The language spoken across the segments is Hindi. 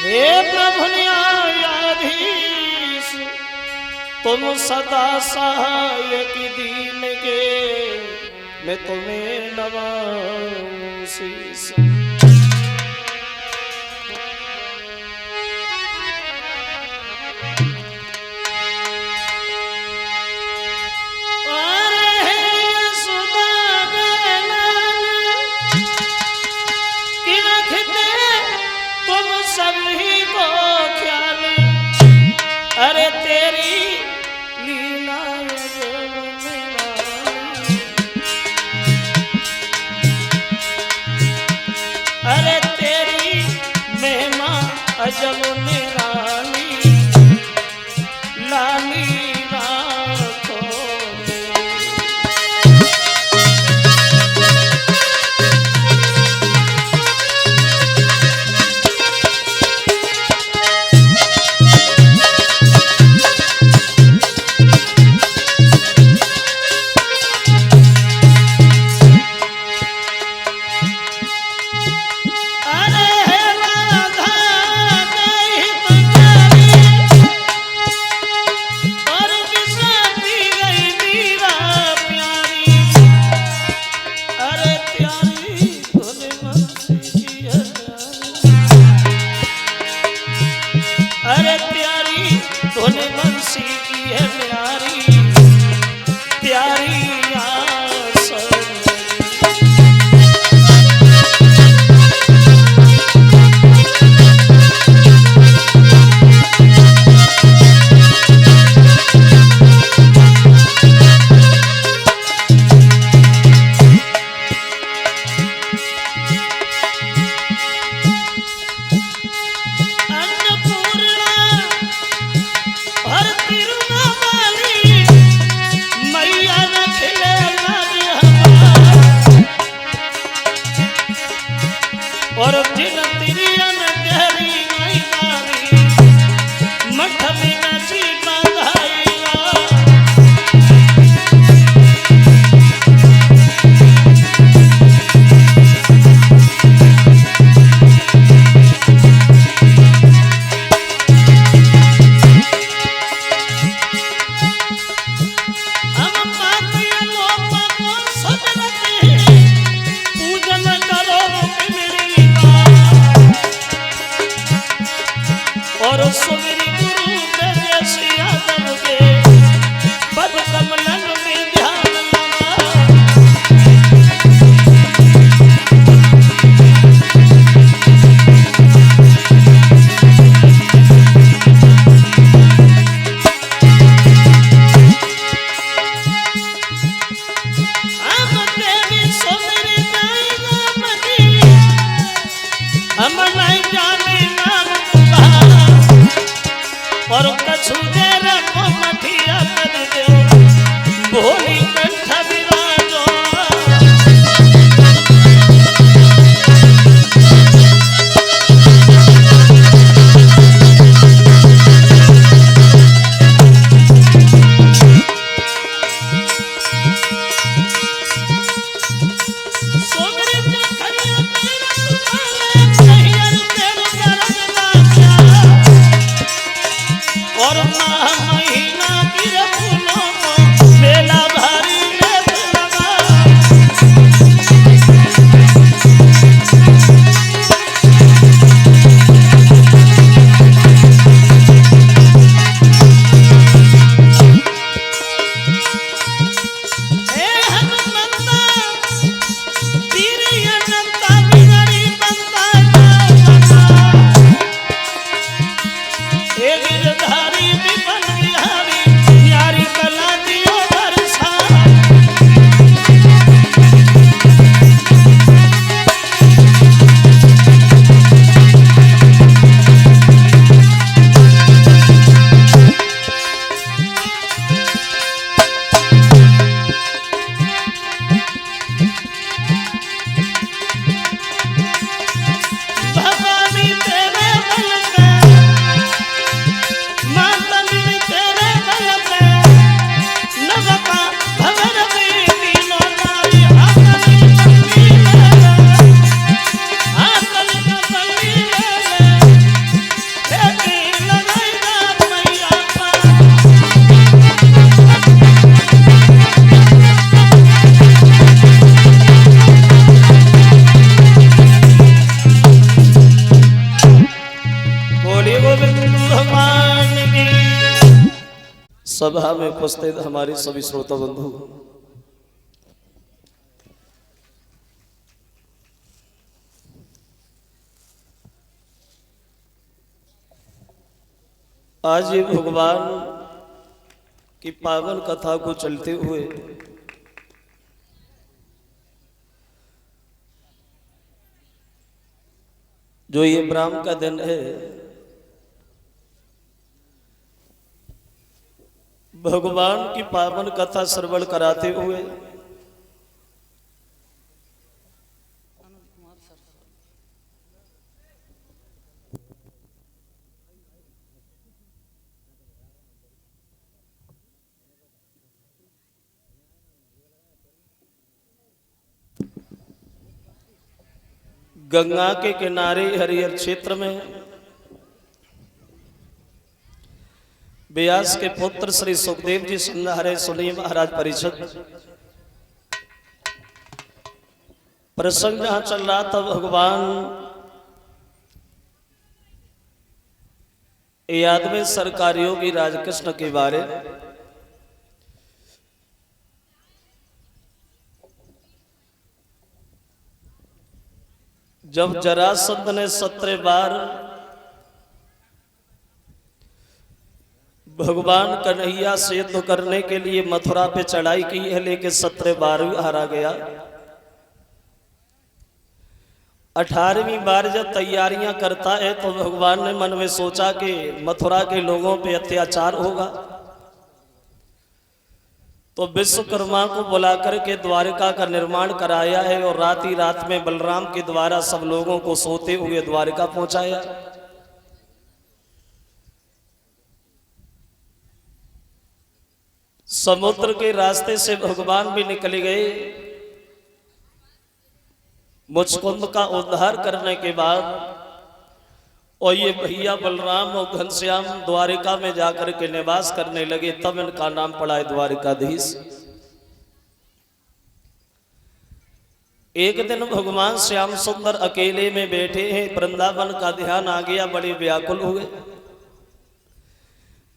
हे प्रभु न्यायाधीश तुम सदा सहायक दीन के मैं तुम्हें नवाऊं शीश। सभी को ख्याल अरे तेरी लीला अरे तेरी महिमा अजब निराली लाली राखो और जिन तिरियन गहरी मैदारी मठ में नची बंधाइया हम पापियों लोगों को सजनते पूजन करो और सुमिरी गुरु ब्रजेश यादव के पद कमलन में ध्यान लगा हम देवी सुमिरी गाएगा मजी हम नहीं जाने नाम और कछु देर को मठिया कर दे भोली कंठ विराजो सोमरे खनिया तेरा सुभाले सहियर तेरू सभा में उपस्थित हमारे सभी श्रोता बंधु, आज ये भगवान की पावन कथा को चलते हुए जो ये ब्राह्म का दिन है, भगवान की पावन कथा श्रवण कराते हुए गंगा के किनारे हरिहर क्षेत्र में व्यास के पुत्र श्री सुखदेव जी सुन रहे सुनिए महाराज परिषद प्रसंग जहां चल रहा था। भगवान यादव सरकार योगी राजकृष्ण के बारे जब जरासंध ने 17 बार भगवान कन्हैया से युद्ध करने के लिए मथुरा पे चढ़ाई की है, लेकिन 17 बार भी हारा गया। 18वीं बार जब तैयारियां करता है तो भगवान ने मन में सोचा कि मथुरा के लोगों पे अत्याचार होगा, तो विश्वकर्मा को बुलाकर के द्वारिका का निर्माण कराया है और रात ही रात में बलराम के द्वारा सब लोगों को सोते हुए द्वारिका पहुंचाया। समुद्र के रास्ते से भगवान भी निकले गए। मुचकुंद का उद्धार करने के बाद और ये भैया बलराम और घनश्याम द्वारिका में जाकर के निवास करने लगे, तब इनका नाम पड़ा है द्वारिकाधीश। एक दिन भगवान श्याम सुंदर अकेले में बैठे हैं, वृंदावन का ध्यान आ गया, बड़े व्याकुल हुए।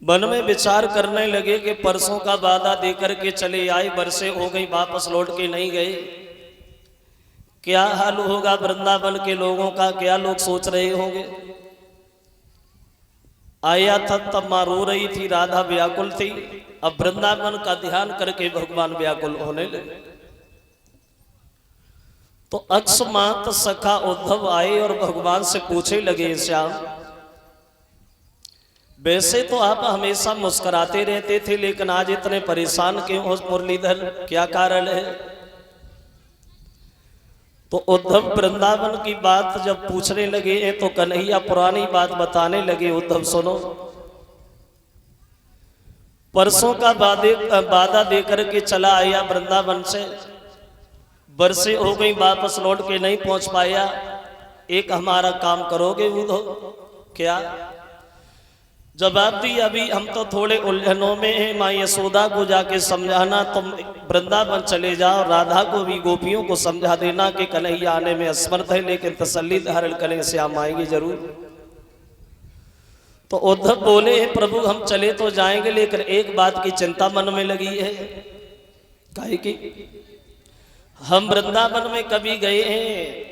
मन में विचार करने लगे कि परसों का वादा देकर के चले आए, बरसे हो गई, वापस लौट के नहीं गए, क्या हाल होगा वृंदावन के लोगों का, क्या लोग सोच रहे होंगे। आया था तब मां रो रही थी, राधा व्याकुल थी। अब वृंदावन का ध्यान करके भगवान व्याकुल होने लगे। तो अक्षमात सखा उद्धव आए और भगवान से पूछे लगे, श्याम वैसे तो आप हमेशा मुस्कुराते रहते थे, लेकिन आज इतने परेशान क्यों हो मुरलीधर, क्या कारण है। तो उद्धव वृंदावन की बात जब पूछने लगे हैं तो कन्हैया पुरानी बात बताने लगे। उद्धव सुनो, परसों का वादा देकर के चला आया वृंदावन से, बरसे हो गई, वापस लौट के नहीं पहुंच पाया। एक हमारा काम करोगे उद्धव? क्या जवाब दी, अभी हम तो थोड़े उलझनों में हैं, माँ यशोदा को जाके समझाना, तुम वृंदावन चले जाओ, राधा को भी गोपियों को समझा देना कि कन्हैया आने में असमर्थ है, लेकिन तसल्ली धारण करें, श्याम आएंगे जरूर। तो उद्धव बोले, प्रभु हम चले तो जाएंगे, लेकिन एक बात की चिंता मन में लगी है। काहे की? हम वृंदावन में कभी गए हैं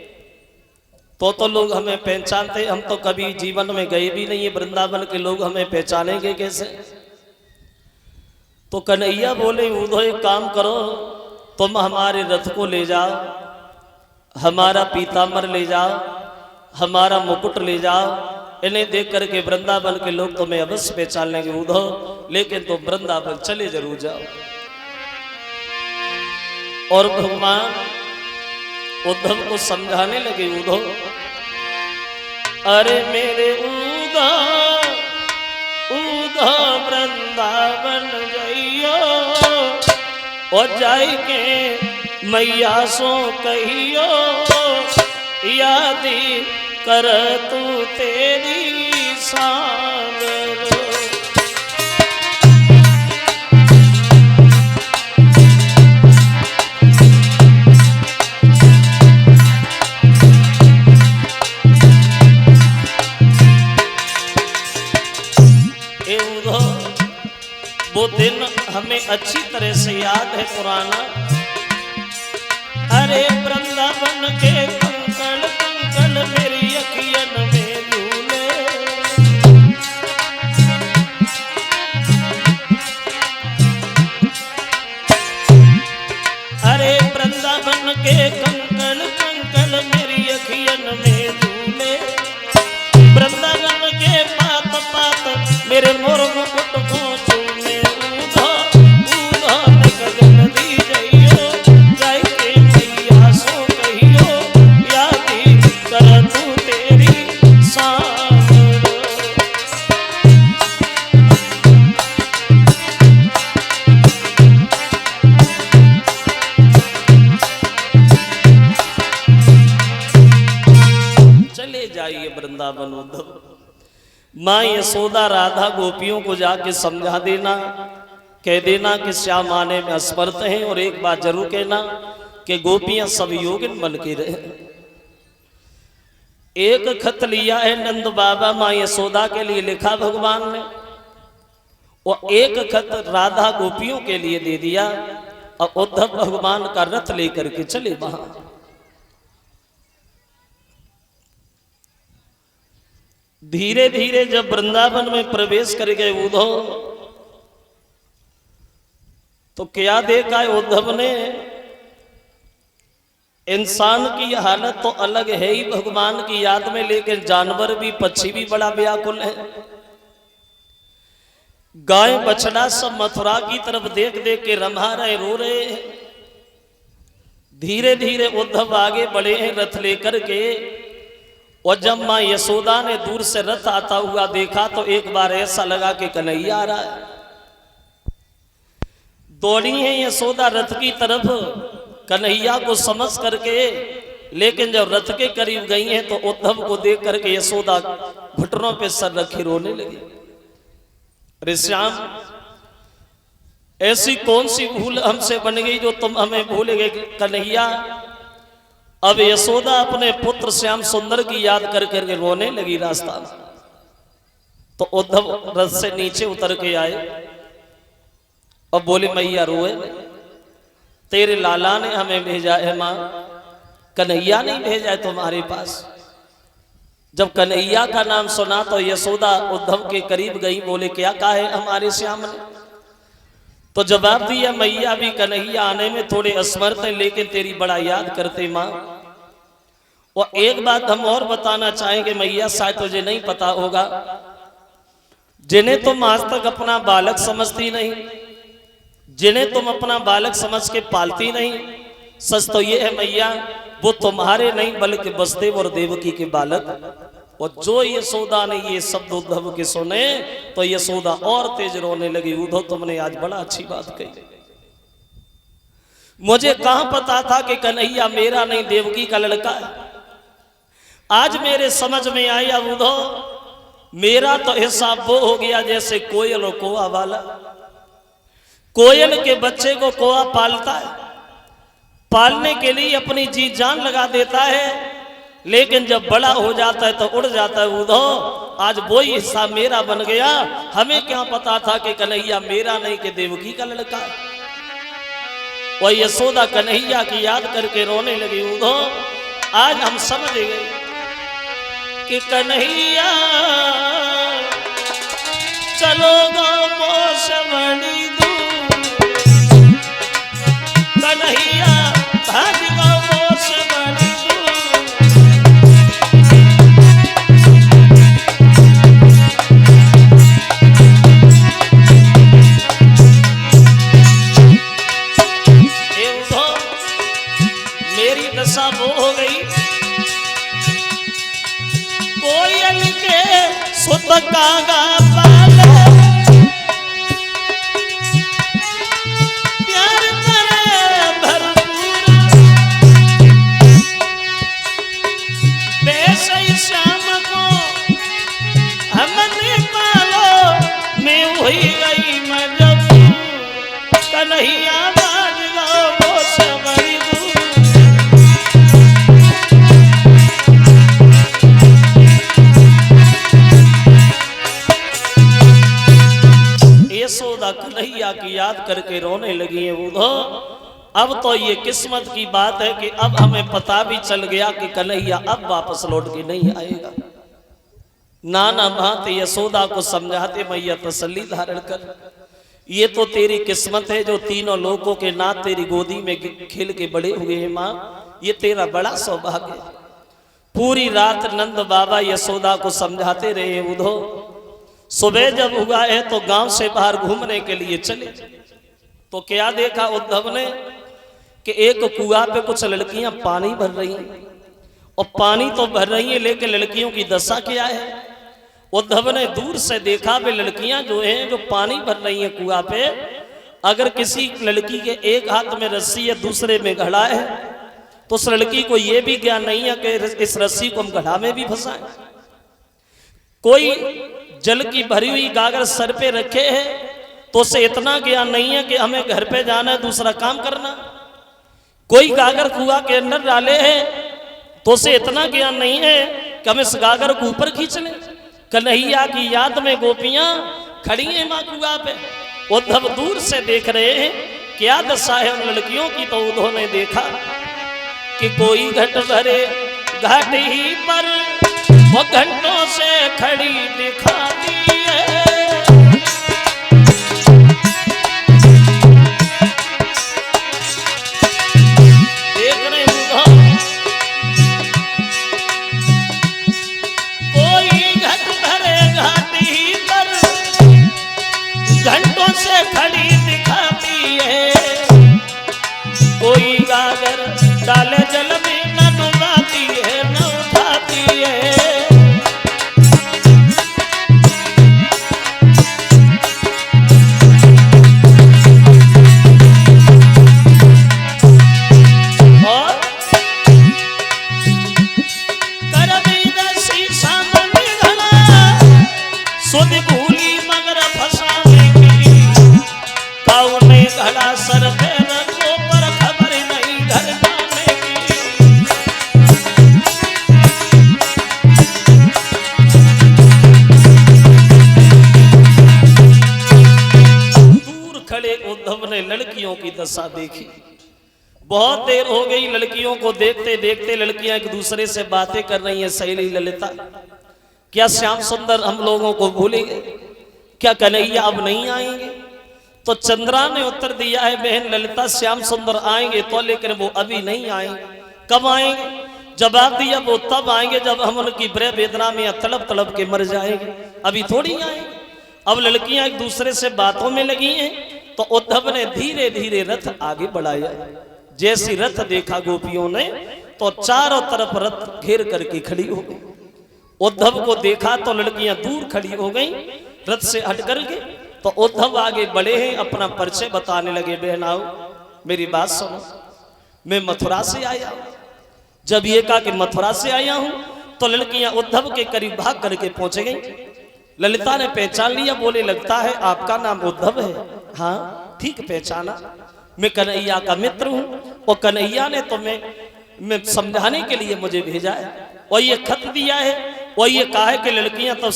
तो लोग हमें पहचानते, हम तो कभी जीवन में गए भी नहीं है, वृंदावन के लोग हमें पहचानेंगे कैसे। तो कन्हैया बोले, उद्धव एक काम करो, तुम हमारे रथ को ले जाओ, हमारा पीताम्बर ले जाओ, हमारा मुकुट ले जाओ, इन्हें देख करके वृंदावन के लोग तुम्हें अवश्य पहचान लेंगे उद्धव, लेकिन तुम वृंदावन चले जरूर जाओ। और भगवान उद्धव को समझाने लगे, उद्धव अरे मेरे उद्धव वृंदावन जइयो और जाई के मैया सो कहियो, यादी कर तू तेरी सागर। वो पुराना। अरे वृंदावन के कंकड़ कंकड़ मेरी अखियन में झूले। अरे वृंदावन के कंकड़ कंकड़ मेरी अखियन में झूले। वृंदावन के पात पात मेरे मोर मुकुट को चूमे। ऊधो ऊधो गगन दी जइयो जाय के मैया सो कहियो यादी कर तू तेरी शान। चले जाइए वृंदावन उद्धव। माँ यशोदा राधा गोपियों को जाके समझा देना, कह देना कि श्याम आने में असमर्थ हैं, और एक बात जरूर कहना कि गोपियां सब योगिन बन के रहे। एक खत लिया है नंद बाबा माँ यशोदा के लिए लिखा भगवान ने, और एक खत राधा गोपियों के लिए दे दिया। और उद्धव भगवान का रथ लेकर के चले वहां। धीरे धीरे जब वृंदावन में प्रवेश कर गए उद्धव, तो क्या देखा है उद्धव ने? इंसान की हालत तो अलग है ही भगवान की याद में, लेकिन जानवर भी, पक्षी भी बड़ा व्याकुल है। गाय बछड़ा सब मथुरा की तरफ देख देख के रमा रहे, रो रहे हैं। धीरे धीरे उद्धव आगे बढ़े हैं रथ लेकर के। और जब माँ यशोदा ने दूर से रथ आता हुआ देखा तो एक बार ऐसा लगा कि कन्हैया आ रहा है। दौड़ी है यशोदा रथ की तरफ कन्हैया को समझ करके, लेकिन जब रथ के करीब गई हैं तो उद्धव को देख करके यशोदा घुटनों पे सर रखे रोने लगी। अरे श्याम, ऐसी कौन सी भूल हमसे बन गई जो तुम हमें भूल गए कन्हैया? अब यशोदा अपने पुत्र श्याम सुंदर की याद कर करके रोने लगी रास्ता में। तो उद्धव रथ से नीचे उतर के आए और बोले मैया रोए, तेरे लाला ने हमें भेजा है माँ, कन्हैया नहीं भेजा है तुम्हारे पास। जब कन्हैया का नाम सुना तो यशोदा उद्धव के करीब गई, बोले क्या कहा है हमारे श्याम ने? तो जवाब दिया मैया भी कन्हैया आने में थोड़े असमर्थ हैं, लेकिन तेरी बड़ा याद करते माँ। और एक बात हम और बताना चाहेंगे मैया, शायद तुझे नहीं पता होगा, जिन्हें तुम आज तक अपना बालक समझती नहीं, जिन्हें तुम अपना बालक समझ के पालती नहीं, सच तो ये है मैया वो तुम्हारे नहीं बल्कि वसुदेव और देवकी के बालक। और जो यशोदा ने ये शब्द उद्धव के सुने तो यशोदा और तेज रोने लगी। उद्धव तुमने आज बड़ा अच्छी बात कही, मुझे कहां पता था कि कन्हैया मेरा नहीं देवकी का लड़का है। आज मेरे समझ में आया उद्धव, मेरा तो हिसाब वो हो गया जैसे कोयल और कोआ वाला। कोयल के बच्चे को कोआ पालता है, पालने के लिए अपनी जी जान लगा देता है, लेकिन जब बड़ा हो जाता है तो उड़ जाता है। उद्धव आज वही हिस्सा मेरा बन गया। हमें क्या पता था कि कन्हैया मेरा नहीं कि देवकी का लड़का है। और यशोदा कन्हैया की याद करके रोने लगी। उद्धव आज हम समझ गए कि कन्हैया चलो बड़ी दूर, कन्हैया भाग बड़ी दूर। मेरी दशा वो हो गई, कोयल के सुत कागा पाले, प्यार करे भरपूर, वैसे श्याम को हमने पालो, मैं हुई गई मजबूर, कन्हैया बाज गो बोस बड़ी दूर। करके रोने लगी है उधो। अब तो ये किस्मत की बात है कि अब हमें पता भी चल गया कि कन्हैया अब वापस लौट के नहीं आएगा। नाना भांति यशोदा को समझाते मैया तसल्ली धारण कर, ये तो तेरी किस्मत है जो तीनों लोगों के नाथ तेरी गोदी में खेल के बड़े हुए हैं माँ, ये तेरा बड़ा सौभाग्य है। पूरी रात नंद बाबा यशोदा को समझाते रहे उधो। सुबह जब हुआ है तो गांव से बाहर घूमने के लिए चले तो क्या देखा उद्धव ने कि एक कुआं पे कुछ लड़कियां पानी भर रही हैं, और पानी तो भर रही है लेकिन लड़कियों की दशा क्या है। उद्धव ने दूर से देखा वे लड़कियां जो हैं जो पानी भर रही हैं कुआं पे, अगर किसी लड़की के एक हाथ में रस्सी है दूसरे में घड़ा है तो उस लड़की को यह भी ज्ञान नहीं है कि इस रस्सी को हम घड़ा में भी फंसाएं। कोई जल की भरी हुई गागर सर पे रखे है तो उसे इतना ज्ञान नहीं है कि हमें घर पे जाना है दूसरा काम करना। कोई गागर कुआं के अंदर डाले हैं तो उसे इतना ज्ञान नहीं है कि हम इस गागर को ऊपर खींच लें। कन्हैया की याद में गोपियां खड़ी हैं मां कुआं पे। उद्धव दूर से देख रहे हैं क्या दशा है उन लड़कियों की। तो उन्होंने देखा कि कोई घट भरे घाट ही पर वो घंटों से खड़ी दिखाती है। देख रहे उद्धव, कोई घट भरे घाट ही पर घंटों से खड़ी दिखाती है। कोई गागर डाले जल में न डुबाती है न उठाती है। और सुध भूली मगर फसाने की, काऊ में घड़ा सर पे रखो पर खबर नहीं घर जाने की। दूर खड़े उद्धव ने लड़कियों की दशा देखी। बहुत देर हो गई लड़कियों को देखते देखते। लड़कियां एक दूसरे से बातें कर रही हैं। सहेली ललिता, क्या श्याम सुंदर हम लोगों को भूलेंगे? क्या कन्हैया अब नहीं आएंगे? तो चंद्रा ने उत्तर दिया है बहन ललिता श्याम सुंदर आएंगे तो, लेकिन वो अभी नहीं आएंगे। कब आएंगे? जवाब दिया वो तब आएंगे जब हम उनकी ब्रह वेदना में तड़प तड़प के मर जाएंगे, अभी थोड़ी आएंगे। अब लड़कियां एक दूसरे से बातों में लगी हैं तो उद्धव ने धीरे धीरे रथ आगे बढ़ाया। जैसी रथ देखा गोपियों ने तो चारों तरफ रथ घेर करके खड़ी हो गई। उद्धव को देखा तो लड़कियां दूर खड़ी हो गई रथ से हट करके। तो उद्धव आगे बढ़े हैं, अपना परिचय बताने लगे। बहन आओ मेरी बात सुनो, मैं मथुरा से आया हूं। जब ये कहा कि मथुरा से आया हूं तो लड़कियां उद्धव के करीब भाग करके पहुंच गई। ललिता ने पहचान लिया, बोले लगता है आपका नाम उद्धव है। हाँ ठीक पहचाना, मैं कन्हैया का मित्र हूं और कन्हैया ने तो मैं समझाने के लिए मुझे भेजा है और ये खत दिया है और ये कहा है कि लड़कियां तो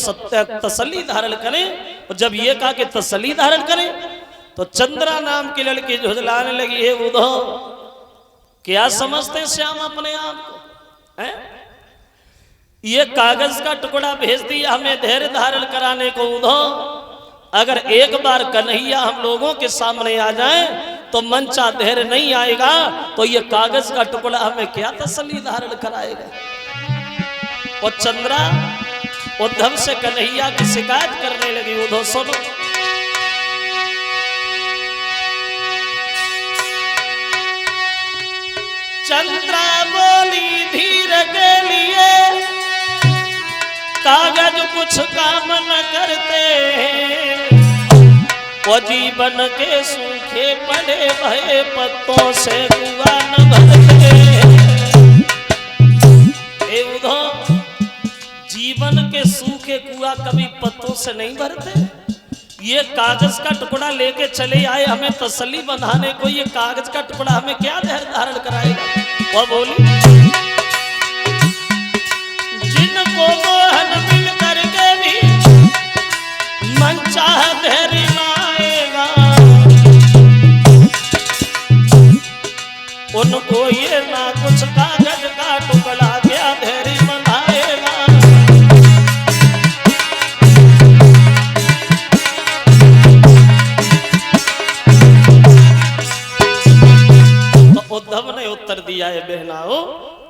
तसल्ली धारण करें। और जब ये कहा कि तसल्ली धारण करें तो चंद्रा नाम की लड़की झुझलाने लगी है। उद्धव क्या समझते श्याम अपने आप को? ये कागज का टुकड़ा भेज दिया हमें धैर्य धारण कराने को। उद्धव अगर एक बार कन्हैया हम लोगों के सामने आ जाए तो मनचा धैर्य नहीं आएगा तो ये कागज का टुकड़ा हमें क्या तसल्ली धारण कराएगा। और चंद्रा उद्धव से कन्हैया की शिकायत करने लगी। उद्धव सुनो, चंद्रा बोली धीर के लिए कागज कुछ काम न करते, वो जीवन के सूखे पड़े भये पत्तों से कुआं न भरते। उद्धव जीवन के सूखे कुआं कभी पत्तों से नहीं भरते। ये कागज का टुकड़ा लेके चले आए हमें तसल्ली बंधाने को। ये कागज का टुकड़ा हमें क्या धैर्य धारण कराएगा? वो बोली जिनको मोहन मिल करके भी मन चाह धैर्य लाएगा, दिया है बहनाओ,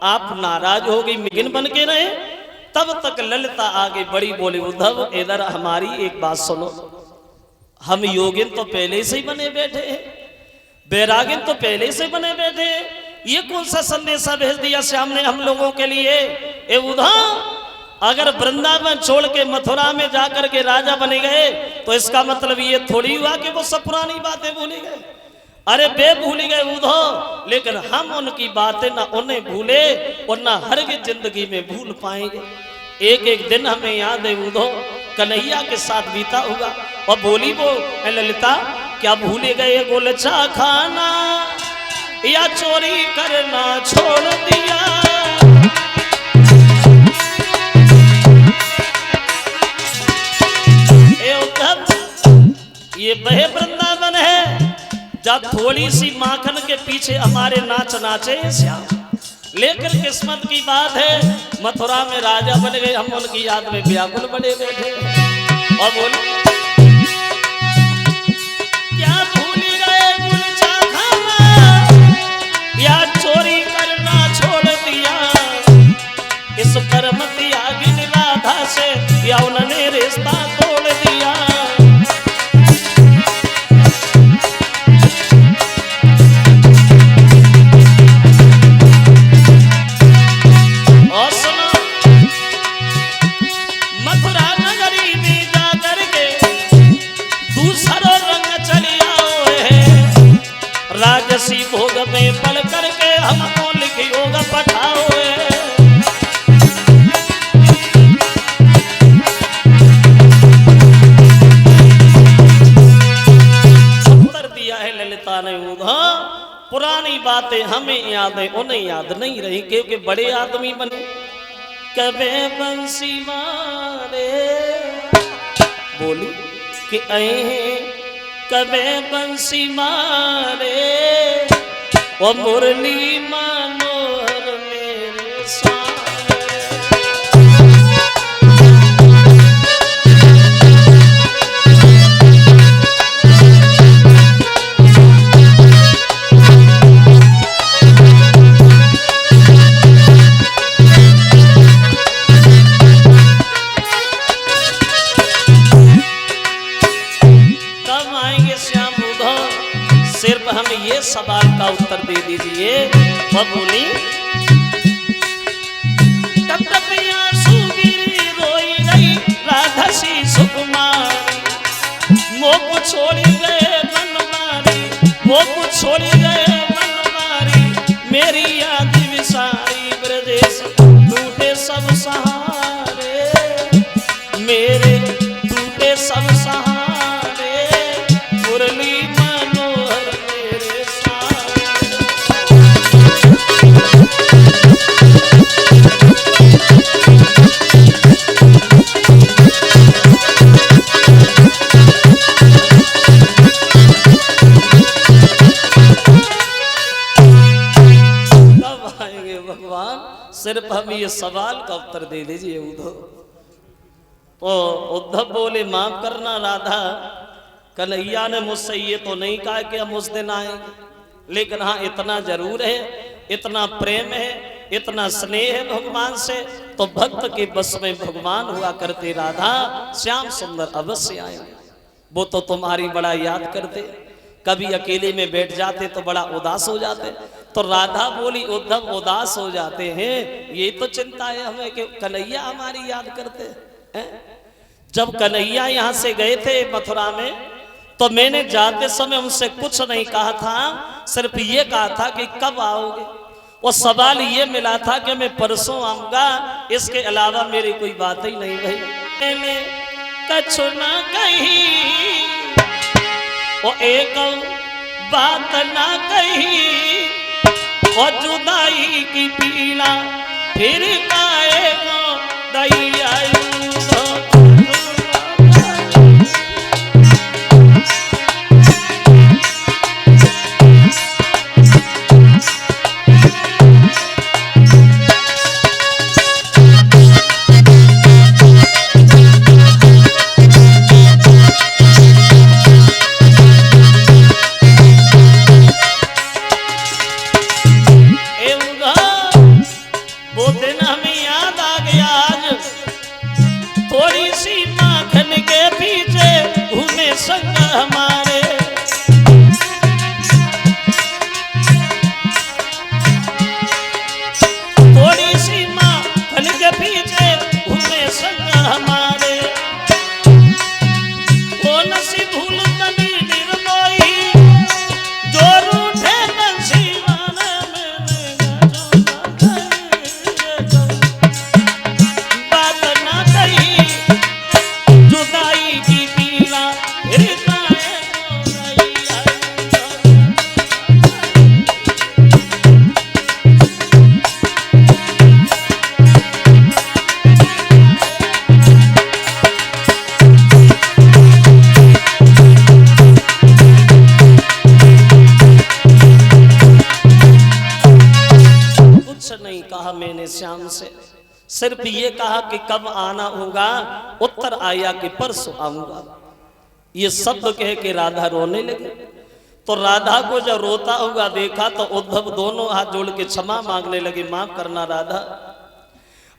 आप नाराज हो गई, मिगिन बन के रहे। तब तक ललिता आगे बड़ी, बोली उद्धव इधर हमारी एक बात सुनो, हम योगिन तो पहले से ही बने बैठे हैं, बैरागिन तो पहले से बने बैठे हैं, ये कौन सा संदेशा भेज दिया श्याम ने हम लोगों के लिए? ए उद्धव, अगर वृंदावन छोड़ के मथुरा में जाकर के राजा बने गए तो इसका मतलब ये थोड़ी हुआ कि वो सब पुरानी बातें भूल गए। अरे बे भूल गए उद्धव, लेकिन हम उनकी बातें ना उन्हें भूले और ना हर की जिंदगी में भूल पाएंगे। एक एक दिन हमें याद है उद्धव कन्हैया के साथ बीता होगा। और बोली वो ललिता, क्या भूले गए गोलचा खाना या चोरी करना छोड़ दिया? ये वह वृंदावन है जहाँ थोड़ी सी माखन के पीछे हमारे नाच नाचे श्याम, लेकिन किस्मत की बात है मथुरा में राजा बन गए, हम उनकी याद में व्याकुल बने बैठे। और बोले क्या भूल गए गुलचा खाना या चोरी करना छोड़ दिया? इस कर्म त्यागी राधा से या उन्होंने रिश्ता तोड़ दिया? राजसी भोग में पल करके हमको लिखियोगा पठाओ। उत्तर दिया है ललिता ने उद्धव, पुरानी बातें हमें याद है उन्हें याद नहीं रही, क्योंकि बड़े आदमी बने। कबे बंसी मारे बोली कि कबे बंसी मारे वो मुरली मनोहर मेरे सारे। सिर्फ हमें ये सवाल का उत्तर दे दीजिए। वह बोली रोई रही राधा सी सुकुमारी, मोह छोड़ी गए मनमारी, मोह छोड़ी गए मनमारी, मेरी याद विसारी ब्रजेश टूटे सब सहारे, मेरे टूटे सब सहारे, मुरली सिर्फ हम ये सवाल का उत्तर दे दीजिए उद्धव। तो उद्धव बोले माफ करना राधा, कन्हैया ने मुझसे ये तो नहीं कहा कि हम उस दिन आएंगे, लेकिन हाँ इतना जरूर है, इतना प्रेम है, इतना स्नेह है भगवान से, तो भक्त के बस में भगवान हुआ करते राधा, श्याम सुंदर अवश्य आएंगे। वो तो तुम्हारी बड़ा याद करते, कभी अकेले में बैठ जाते तो बड़ा उदास हो जाते। तो राधा बोली उद्धव उदास हो जाते हैं, ये तो चिंता है हमें कि कन्हैया हमारी याद करते हैं। जब कन्हैया यहाँ से गए थे मथुरा में, तो मैंने जाते समय उनसे कुछ नहीं कहा था, सिर्फ ये कहा था कि कब आओगे। वो सवाल ये मिला था कि मैं परसों आऊंगा, इसके अलावा मेरी कोई बात ही नहीं रही। मैंने कछु ना कही, वो एक बात ना कही, और जुदाई की पीड़ा फिर पाएगा दैया। श्याम से, सिर्फ ये कहा कि कब आना होगा, उत्तर आया कि परसों आऊंगा। ये शब्द कह के राधा रोने लगी। तो राधा को जब रोता हुआ देखा तो उद्धव दोनों हाथ जोड़ के क्षमा मांगने लगे, माफ करना राधा।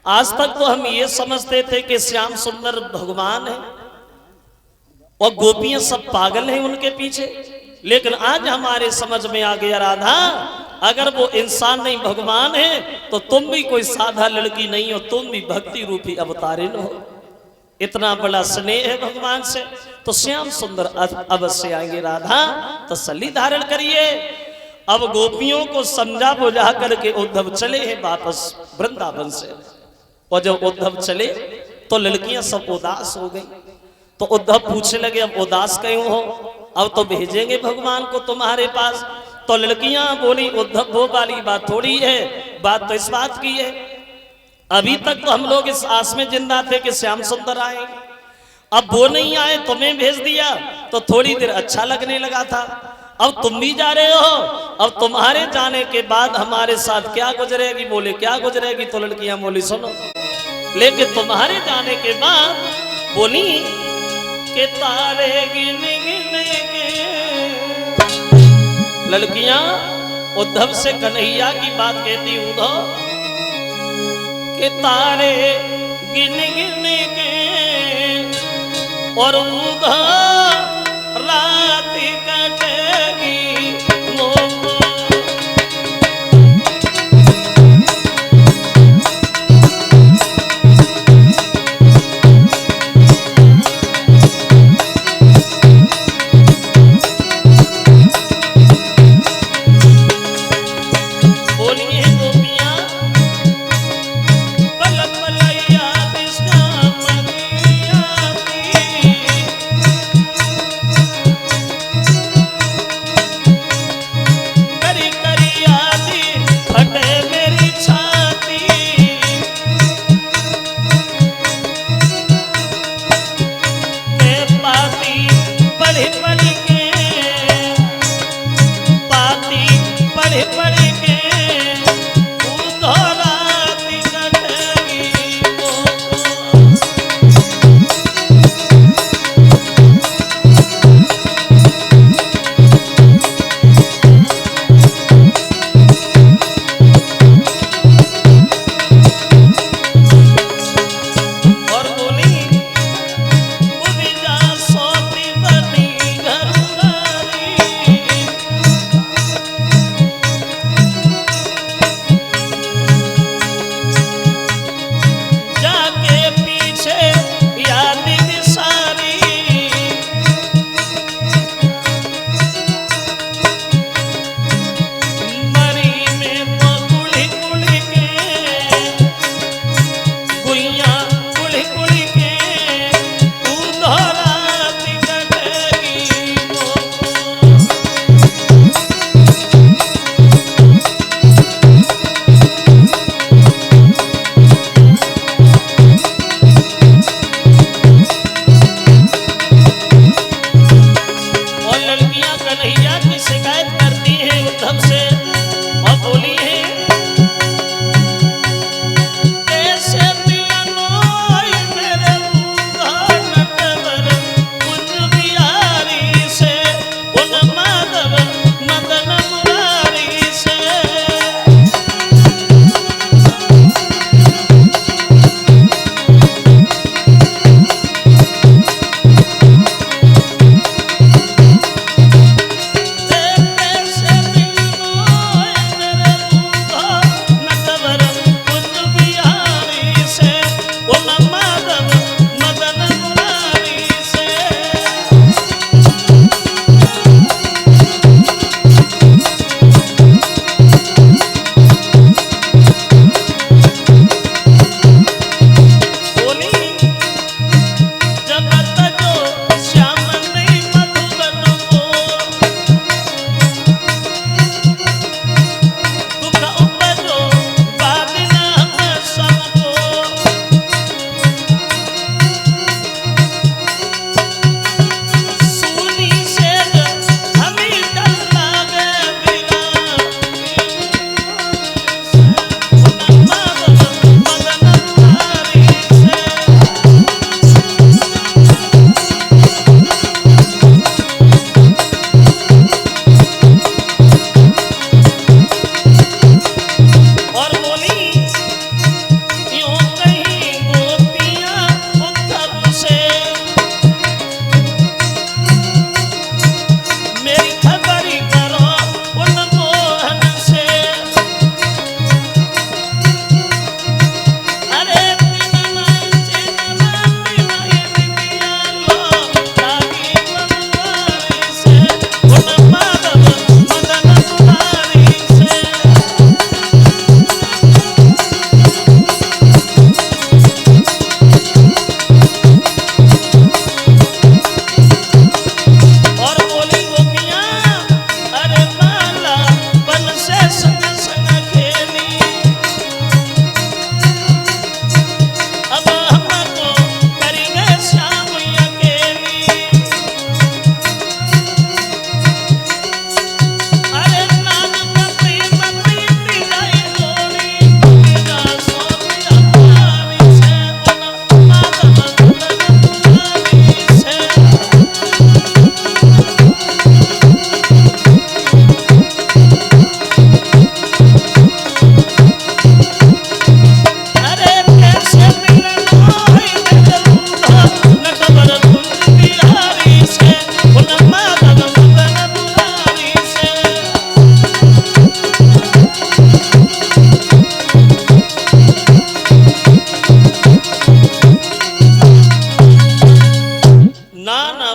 आज तक तो हम ये समझते थे कि श्याम सुंदर भगवान है और गोपियां सब पागल हैं उनके पीछे, लेकिन आज हमारे समझ में आ गया राधा अगर वो इंसान नहीं भगवान है तो तुम भी कोई साधा लड़की नहीं हो, तुम भी भक्ति रूपी अवतारिण हो। इतना बड़ा स्नेह है भगवान से, तो श्याम सुंदर अवश्य आएंगे। राधा तसल्ली धारण करिए। अब गोपियों को समझा बुझा करके उद्धव चले हैं वापस वृंदावन से। और जब उद्धव चले तो लड़कियां सब उदास हो गई। तो उद्धव पूछने लगे अब उदास क्यों हो, अब तो भेजेंगे भगवान को तुम्हारे पास। तो लड़कियां बोली उद्धव वो वाली बात थोड़ी है, बात तो इस बात की है, अभी तक तो हम लोग इस आस में जिंदा थे कि श्याम सुंदर आए, अब वो नहीं आए तुम्हें भेज दिया तो थोड़ी देर अच्छा लगने लगा था, अब तुम भी जा रहे हो, अब तुम्हारे जाने के बाद हमारे साथ क्या गुजरेगी। बोले क्या गुजरेगी, तो लड़कियां बोली सुनो, लेकिन तुम्हारे जाने के बाद बोली कि तारे गिन गिन के। लड़कियां उद्धव से कन्हैया की बात कहती उद्धव कि तारे गिन गिन के और उधर रात कटेगी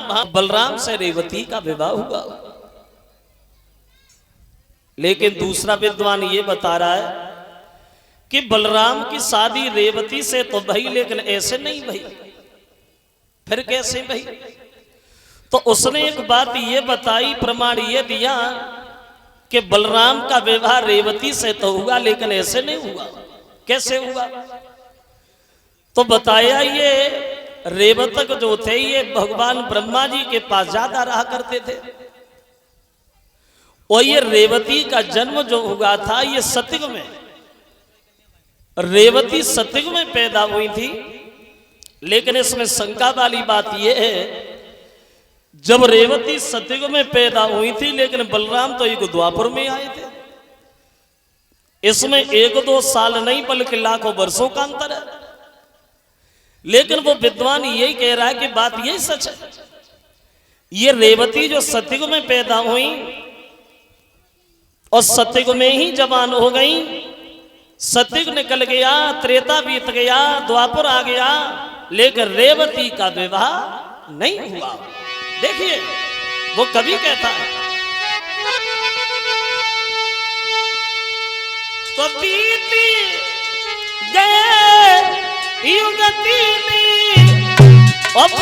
वहां बलराम से रेवती का विवाह हुआ। लेकिन दूसरा विद्वान ये बता रहा है कि बलराम की शादी रेवती से तो भई, लेकिन ऐसे नहीं भई। फिर कैसे भई? तो उसने एक बात ये बताई, प्रमाण ये दिया कि बलराम का विवाह रेवती से तो हुआ, लेकिन ऐसे नहीं हुआ। कैसे हुआ? तो बताया ये रेवतक जो थे ये भगवान ब्रह्मा जी के पास ज्यादा रहा करते थे, और ये रेवती का जन्म जो हुआ था ये सतयुग में, रेवती सतयुग में पैदा हुई थी। लेकिन इसमें शंका वाली बात यह है, जब रेवती सतयुग में पैदा हुई थी लेकिन बलराम तो एक द्वापर में आए थे। इसमें 1-2 साल नहीं बल्कि लाखों वर्षों का अंतर है। लेकिन वो विद्वान यही कह रहा है कि बात यही सच है, ये रेवती जो सतयुग में पैदा हुई और सतयुग में ही जवान हो गई, सतयुग निकल गया, त्रेता बीत गया, द्वापर आ गया, लेकिन रेवती का विवाह नहीं हुआ। देखिए वो कवि कहता है, तो बीती गए युग तीनी अब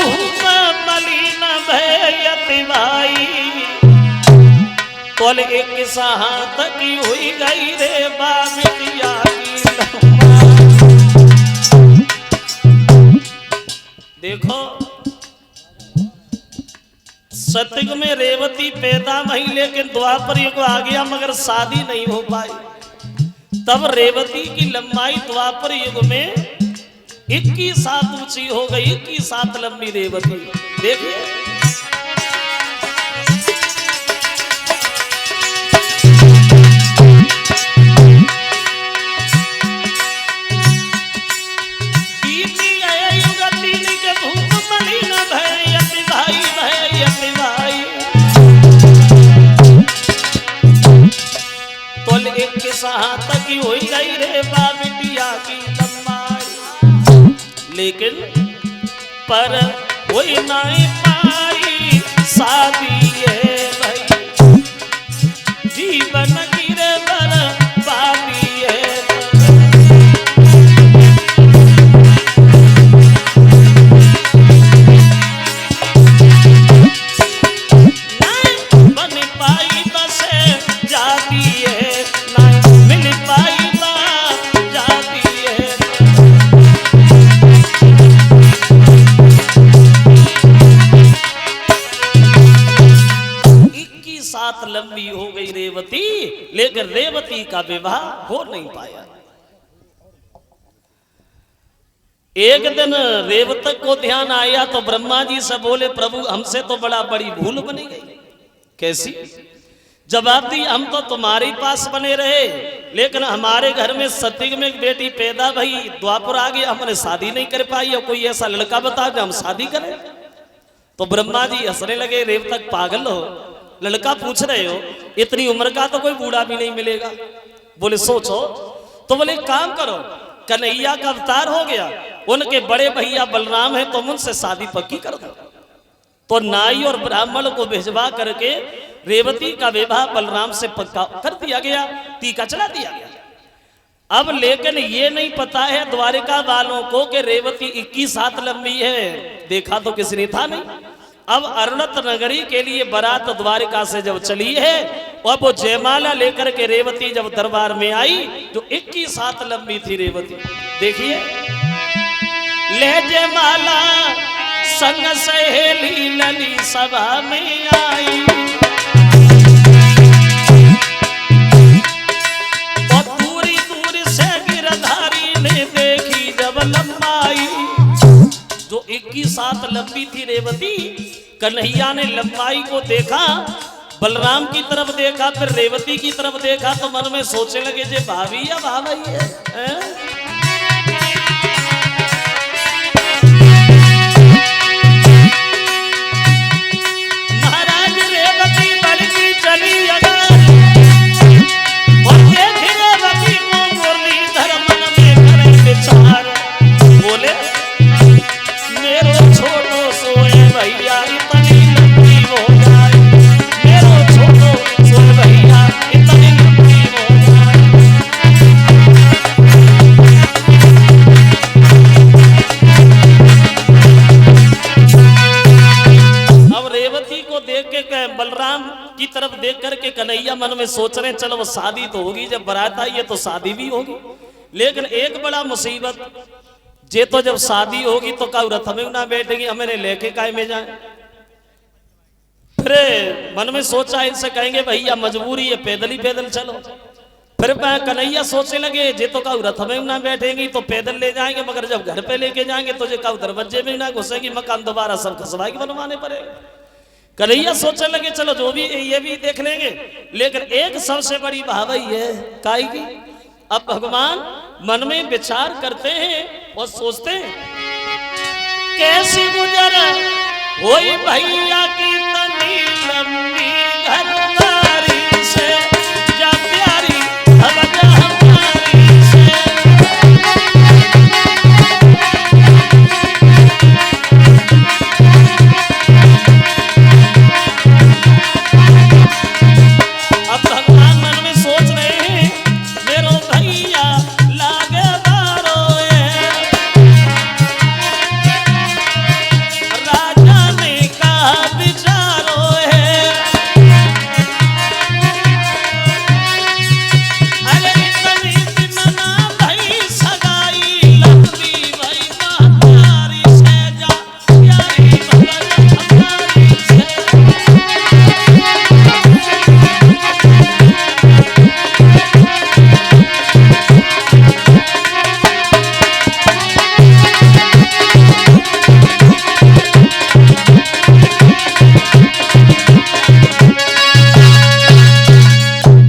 मलिन भयति भाई, तोल एक साथ की हुई गई रे बाबिया की देखो सतयुग में रेवती पैदा भई, लेकिन द्वापर युग आ गया मगर शादी नहीं हो पाई। तब रेवती की लंबाई द्वापर युग में 21 हाथ ऊंची हो गई, 21 हाथ लंबी रेवती। देखिए तक हो गई रे बाबिटिया की लंबाई, लेकिन पर कोई नहीं पाई शादी है भाई, जीवन की रे बर्बादी है। नहीं बन पाई बस जाती है, लंबी हो गई रेवती, लेकिन रेवती का विवाह हो नहीं पाया। एक दिन रेवतक को ध्यान आया तो ब्रह्मा जी से बोले, प्रभु हमसे तो बड़ी भूल बनी गई। कैसी? जवाब दी, हम तो तुम्हारे पास बने रहे, लेकिन हमारे घर में सतयुग में एक बेटी पैदा भई, द्वापर आ गया, हमने शादी नहीं कर पाई, और कोई ऐसा लड़का बता जो हम शादी करें। तो ब्रह्मा जी हंसने लगे, रेवतक पागल हो, लड़का पूछ रहे हो, इतनी उम्र का तो कोई बूढ़ा भी नहीं मिलेगा। बोले सोचो, तो बोले काम करो, कन्हैया का अवतार हो गया, उनके बड़े भैया बलराम है, तुम उनसे शादी पक्की कर दो। तो नाई और ब्राह्मण को भिजवा करके रेवती का विवाह बलराम से पक्का कर दिया गया, टीका चला दिया गया। अब लेकिन ये नहीं पता है द्वारिका वालों को कि रेवती 21 हाथ लंबी है, देखा तो किसी ने था नहीं। अब अरुणत नगरी के लिए बारात द्वारिका से जब चली है, और वो जयमाला लेकर के रेवती जब दरबार में आई तो 21 हाथ लंबी थी रेवती। देखिए ले जयमाला संग सहेली लली सभा में आई, और दूरी दूरी से गिरधारी ने देखी जब लंबाई, जो 21 हाथ लंबी थी रेवती, कन्हैया ने लंबाई को देखा, बलराम की तरफ देखा, फिर रेवती की तरफ देखा, तो मन में सोचने लगे जे भाभी या भाभी है? महाराज रेवती बलकी चली अगर, और देख रेवती को मुरलीधर मन में करे विचार, बोले मेरो छोटो सोए भैया इतनी तरफ देख करके कन्हैया मन में सोच रहे चलो वो शादी तो होगी, जब बारात आई है तो शादी भी होगी। लेकिन एक बड़ा मुसीबत, जे तो जब शादी होगी तो का रथ में ना बैठेंगे, हमें लेके काय में जाए। फिर मन में सोचा इनसे कहेंगे भैया मजबूरी है, पैदल ही पैदल चलो। फिर कन्हैया सोचने लगे जे तो का रथ में ना बैठेंगी तो पैदल ले जाएंगे, मगर जब घर पे लेके जाएंगे तो जे का दरवाजे में ना घुसेंगी, मकान दोबारा सब खसवा के बनवाने पड़ेगा। कन्हैया सोचने लगे चलो जो भी ये भी देख लेंगे। लेकिन एक सबसे बड़ी भावई है काई की। अब भगवान मन में विचार करते हैं और सोचते हैं कैसी गुजर होई भैया की तनी लंबी घरवारी से, जा प्यारी हवजा हमारी से। अब भगवान मन में सोच रहे हैं मेरो भैया लागे बारो राजा ने कहा विचारो है। अरे इतनी दिमना भई सगाई लंबी भई महतारी से, जा प्यारी भगत हमारी से।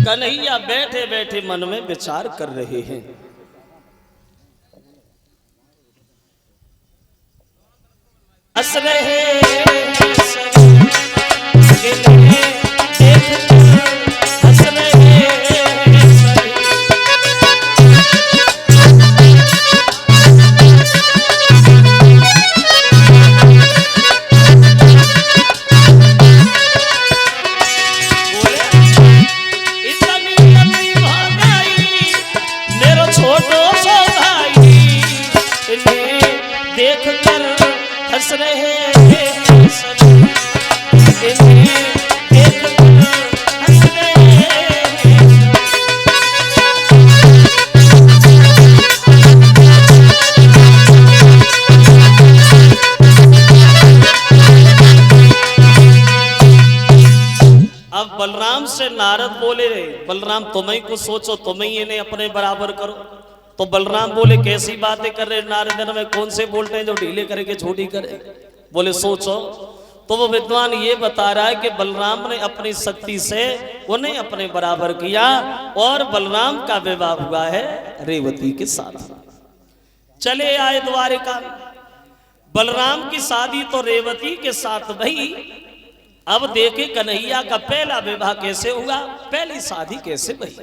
कन्हैया बैठे बैठे मन में विचार कर रहे हैं। हंस रहे हंस रहे छोटो सो भाई इन्हें देख कर हंस रहे इन्हें देख कर हंस रहे। अब बलराम से नारद बोले बलराम तुम्हें कुछ सोचो, तुम्हें इन्हें अपने बराबर करो। तो बलराम बोले कैसी बातें कर रहे नारद में, कौन से बोलते हैं जो ढीले करके छोटी करे। बोले सोचो। तो वो विद्वान ये बता रहा है कि बलराम ने अपनी शक्ति से उन्हें अपने बराबर किया और बलराम का विवाह हुआ है रेवती के साथ। चले आए द्वारिका। बलराम की शादी तो रेवती के साथ भई। अब देखे कन्हैया का पहला विवाह कैसे हुआ, पहली शादी कैसे भई।